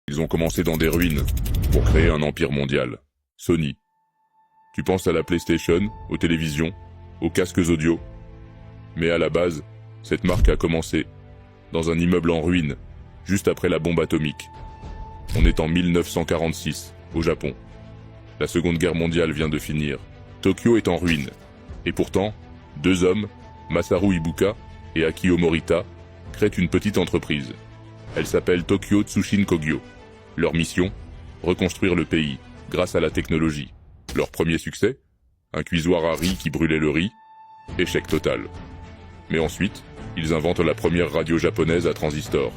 Ils ont commencé dans des ruines pour créer un empire mondial. Sony. Tu penses à la PlayStation, aux télévisions, aux casques audio. Mais à la base, cette marque a commencé dans un immeuble en ruine, juste après la bombe atomique. On est en 1946, au Japon. La Seconde Guerre mondiale vient de finir. Tokyo est en ruine. Et pourtant, deux hommes, Masaru Ibuka et Akio Morita, créent une petite entreprise. Elle s'appelle Tokyo Tsushin Kogyo. Leur mission, reconstruire le pays, grâce à la technologie. Leur premier succès, un cuisoir à riz qui brûlait le riz, échec total. Mais ensuite, ils inventent la première radio japonaise à transistor.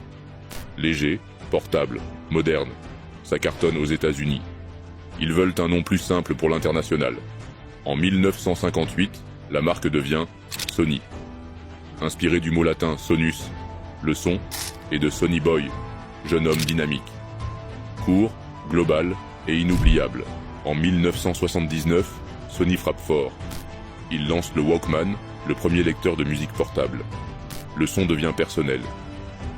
Léger, portable, moderne, ça cartonne aux États-Unis. Ils veulent un nom plus simple pour l'international. En 1958, la marque devient Sony. Inspirée du mot latin sonus, le son, et de Sonny Boy, jeune homme dynamique. Court, global et inoubliable. En 1979, Sony frappe fort. Il lance le Walkman, le premier lecteur de musique portable. Le son devient personnel.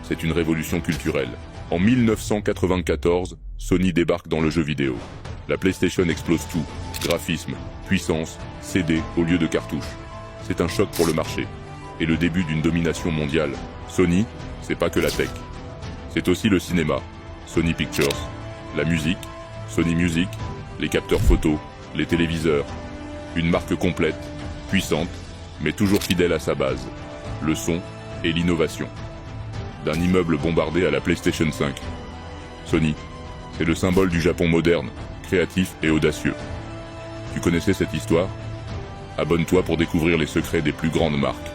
C'est une révolution culturelle. En 1994, Sony débarque dans le jeu vidéo. La PlayStation explose tout. Graphisme, puissance, CD au lieu de cartouches. C'est un choc pour le marché. Et le début d'une domination mondiale. Sony, c'est pas que la tech. C'est aussi le cinéma, Sony Pictures, la musique, Sony Music, les capteurs photo, les téléviseurs. Une marque complète, puissante, mais toujours fidèle à sa base, le son et l'innovation. D'un immeuble bombardé à la PlayStation 5. Sony, c'est le symbole du Japon moderne, créatif et audacieux. Tu connaissais cette histoire ? Abonne-toi pour découvrir les secrets des plus grandes marques.